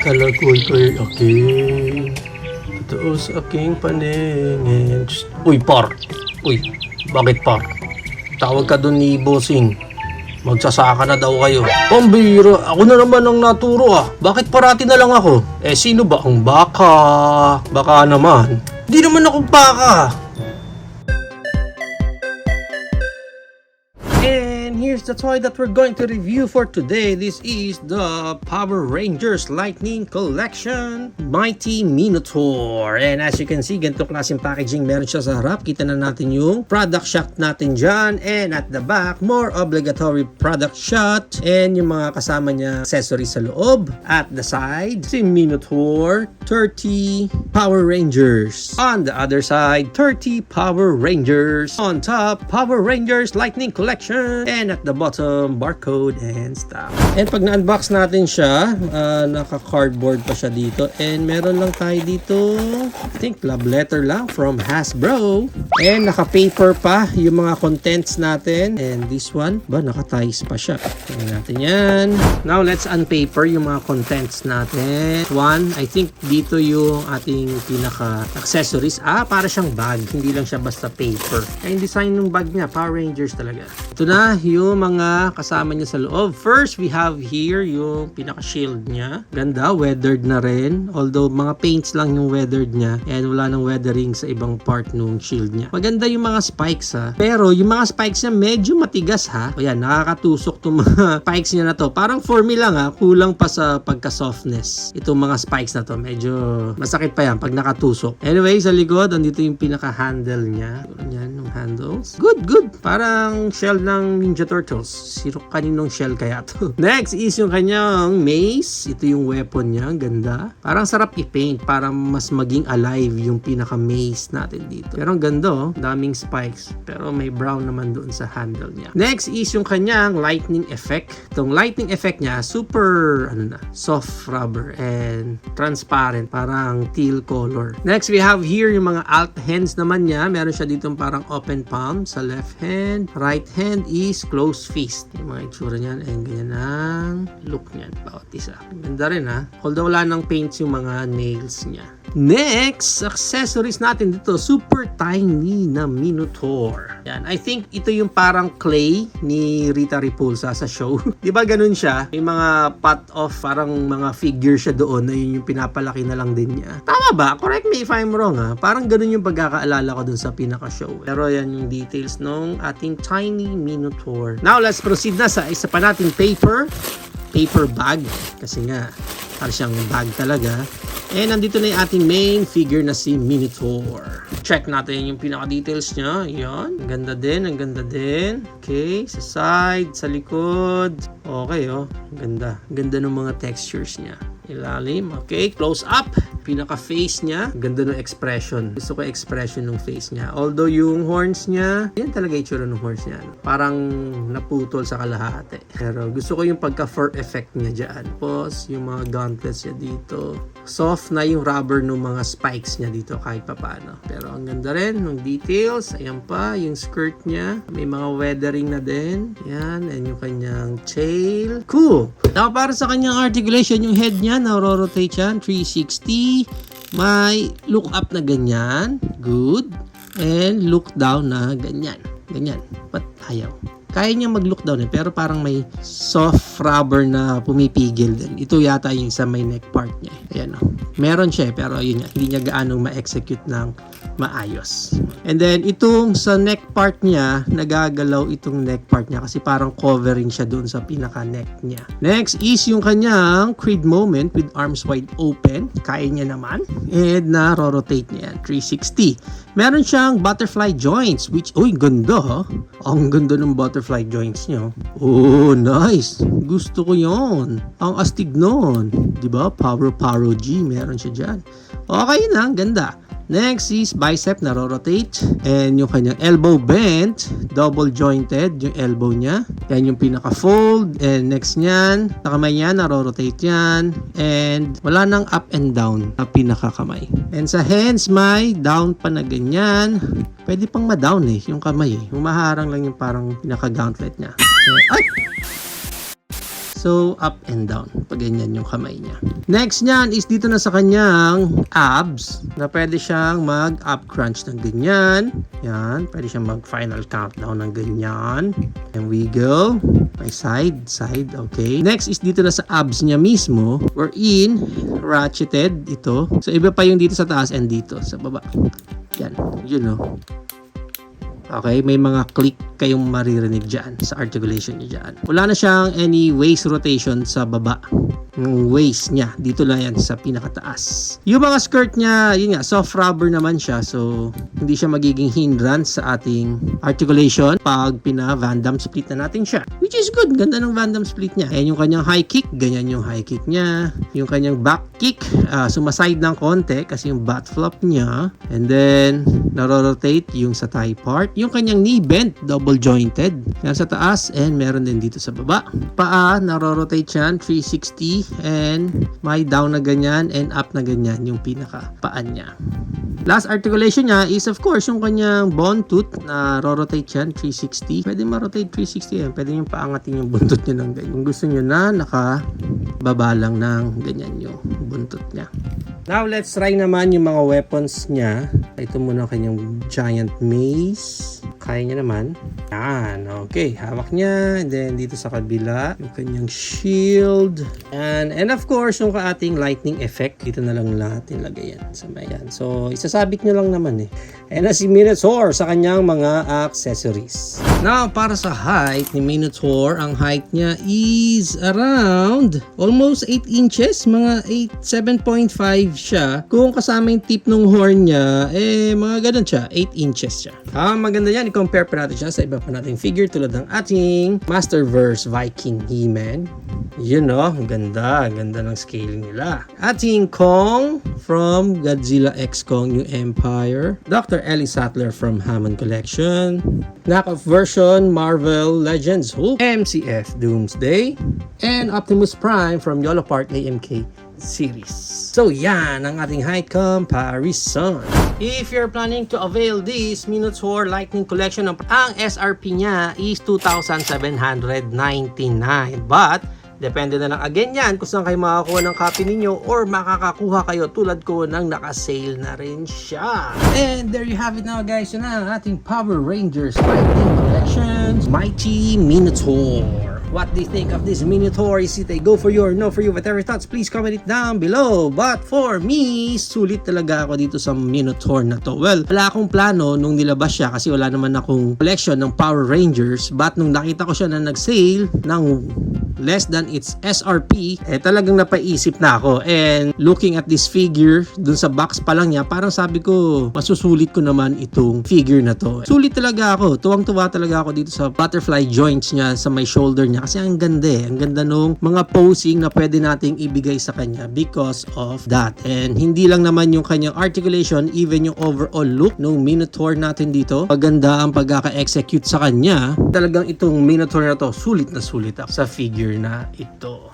Kalakoy ko'y aking totoo sa aking paningin. Uy, par. Uy, bakit par? Tawag ka doon ni Bossing. Magsasaka na daw kayo. Pambira, ako na naman ang naturo ah. Bakit parati na lang ako? Eh, sino ba ang baka? Baka naman. Di naman ako baka. And here's the toy that we're going to review for today. This is the Power Rangers Lightning Collection Mighty Minotaur. And as you can see, ganito klaseng packaging meron siya sa harap. Kita na natin yung product shot natin dyan. And at the back, more obligatory product shot. And yung mga kasama niya accessories sa loob. At the side, si Minotaur, 30 Power Rangers. On the other side, 30 Power Rangers. On top, Power Rangers Lightning Collection. And at the bottom, barcode and stuff. And pag na-unbox natin siya, naka-cardboard pa siya dito. And meron lang tayo dito, I think love letter lang from Hasbro. And naka-paper pa yung mga contents natin. And this one, naka-ties pa siya. Tingnan natin yan. Now, let's unpaper yung mga contents natin. One, I think dito yung ating pinaka-accessories. Para siyang bag. Hindi lang siya basta paper. Yung design ng bag niya, Power Rangers talaga. Ito na yung mga kasama niya sa loob. First, we have here yung pinaka-shield niya. Ganda, weathered na rin. Although, mga paints lang yung weathered niya. And wala nang weathering sa ibang part nung shield niya. Maganda yung mga spikes ha. Pero, yung mga spikes niya medyo matigas ha. O yan, nakakatusok itong mga spikes niya na to. Parang for me lang ha. Kulang pa sa pagka-softness. Itong mga spikes na to. Medyo masakit pa yan pag nakatusok. Anyway, sa likod, andito yung pinaka-handle niya. Yan, yung handles. Good, good. Parang shell ng Ninja Turtles. Sino kaninong shell kaya to? Next is yung kanyang mace. Ito yung weapon niya. Ang ganda. Parang sarap i-paint. Para mas maging alive yung pinaka-mace natin dito. Pero ang ganda oh. Daming spikes. Pero may brown naman doon sa handle niya. Next is yung kanyang lightning effect. Itong lightning effect niya, super soft rubber and transparent. Parang teal color. Next, we have here yung mga alt hands naman niya. Meron siya ditong parang open palm sa left hand. Right hand is closed fist. Yung mga itsura niyan ay ganyan ang look niyan. Bawat isa. Ganda rin ha. Although wala nang paints yung mga nails niya. Next, accessories natin dito. Super tiny na Minotaur. Yan. I think ito yung parang clay ni Rita Repulsa sa show. Diba ganun siya? May mga pot of parang mga figure siya doon na yun yung pinapalaki na lang din niya. Tama ba? Correct me if I'm wrong ha. Parang ganun yung pagkakaalala ko dun sa pinaka-show. Pero yan yung details nung ating tiny Minotaur. Now, let's proceed na sa isa pa nating paper bag. Kasi nga, parang siyang bag talaga. And nandito na yung ating main figure na si Minotaur. Check natin yung pinaka-details niya. Yan. Ang ganda din, ang ganda din. Okay, sa side, sa likod. Okay, oh. Ang ganda. Ang ganda ng mga textures niya. Ilalim. Okay, close up. Pinaka-face niya. Ganda ng expression. Gusto ko expression ng face niya. Although yung horns niya, yan talaga itsura ng horns niya. Parang naputol sa kalahati. Pero gusto ko yung pagka-fur effect niya dyan. Tapos, yung mga gauntlets niya dito. Soft na yung rubber ng mga spikes niya dito kahit papaano. Pero ang ganda rin ng details. Ayan pa, yung skirt niya. May mga weathering na din. Yan, and yung kanyang tail. Cool! Now, para sa kanyang articulation, yung head niya, na-rotate yan, 360. May look up na ganyan. Good. And look down na ganyan. Ganyan. Ba't ayaw? Kaya niya mag-look down pero parang may soft rubber na pumipigil din. Ito yata yung sa may neck part niya. Ayan o. Meron siya pero yun nga, hindi niya gaanong ma-execute ng maayos. And then itong sa neck part niya, nagagalaw itong neck part niya kasi parang covering siya doon sa pinaka-neck niya. Next is yung kanyang Creed moment with arms wide open. Kaya niya naman. And na-rotate niya yan, 360. Meron siyang butterfly joints which, ganda ha. Ang ganda ng butterfly joints niya. Oh, nice. Gusto ko yon. Ang astig nun. Diba? Power G. Meron siya dyan. Okay na. Ganda. Next is bicep na rotate and yung kanyang elbow bent, double jointed yung elbow niya. Yan yung pinaka-fold and next niyan, sa kamay niya na rotate yan and wala nang up and down na pinaka-kamay. And sa hands may down pa na ganyan. Pwede pang ma-down yung kamay. Humaharang lang yung parang pinaka-gauntlet niya. Ay! So, up and down. Pag ganyan yung kamay niya. Next niyan is dito na sa kanyang abs na pwede siyang mag-up crunch ng ganyan. Yan. Pwede siyang mag-final countdown ng ganyan. And we go. By side. Okay. Next is dito na sa abs niya mismo. We're in. Ratcheted. Ito. So, iba pa yung dito sa taas and dito sa baba. Yan. You know. Okay, may mga click kayong maririnig dyan sa articulation niya dyan. Wala na siyang any waist rotation sa baba. Yung waist niya, dito lang yan sa pinakataas. Yung mga skirt niya, yun nga, soft rubber naman siya. So, hindi siya magiging hindrance sa ating articulation pag pina-Van Damme split na natin siya. Which is good, ganda ng Van Damme split niya. Ayan yung kanyang high kick, ganyan yung high kick niya. Yung kanyang back kick, sumaside ng konti kasi yung butt flop niya. And then, naro-rotate yung sa thigh part. Yung kanyang knee bent, double jointed. Yan sa taas and meron din dito sa baba. Paa, naro-rotate yan, 360 and may down na ganyan and up na ganyan yung pinaka paan niya. Last articulation niya is of course yung kanyang bone tooth na rotate yan 360. Pwede ma-rotate 360 yan. Pwede yung paangatin yung buntot niya ng ganyan. Kung gusto niyo na nakababa lang ng ganyan yung buntot niya. Now let's try naman yung mga weapons niya. Ito muna kanyang giant mace. Kaya niya naman. Yan. Okay. Hawak niya. And then dito sa kabila, yung kanyang shield. And of course, yung ating lightning effect. Dito na lang natin lagay yan. Sa mayan. So, isasabit niya lang naman eh. And si Minotaur sa kanyang mga accessories. Now, para sa height ni Minotaur, ang height niya is around almost 8 inches. Mga 7.5 siya. Kung kasama yung tip ng horn niya, mga ganun siya. 8 inches siya. Maganda yan. I-compare pa natin siya sa iba pa nating figure tulad ng ating Masterverse Viking He-Man. Yun know, ang ganda. Ang ganda ng scaling nila. Ating Kong from Godzilla X Kong New Empire. Dr. Ellie Sattler from Hammond Collection. Knockoff version Marvel Legends Hulk. MCF Doomsday. And Optimus Prime from Yolo Park AMK series. So yan ang ating height comparison. If you're planning to avail this Minotaur Lightning Collection, ang SRP niya is 2,799. But depende na lang again yan kung saan kayo makakakuha ng copy ninyo or makakakuha kayo tulad ko ng naka-sale na rin siya. And there you have it now guys. Yun na ang ating Power Rangers Lightning Collections Mighty Minotaur. What do you think of this Minotaur? Is it a go for you or no for you? Whatever thoughts, please comment it down below. But for me, sulit talaga ako dito sa Minotaur na to. Well, wala akong plano nung nilabas siya kasi wala naman akong collection ng Power Rangers. But nung nakita ko siya na nag-sale ng less than its SRP, talagang napaisip na ako. And looking at this figure, dun sa box pa lang niya, parang sabi ko, masusulit ko naman itong figure na to. Sulit talaga ako. Tuwang-tuwa talaga ako dito sa butterfly joints niya sa may shoulder niya. Kasi ang ganda eh. Ang ganda nung mga posing na pwede nating ibigay sa kanya because of that. And hindi lang naman yung kanyang articulation, even yung overall look nung Minotaur natin dito. Maganda ang pagkaka-execute sa kanya. Talagang itong Minotaur na to, sulit na sulit ako sa figure na ito.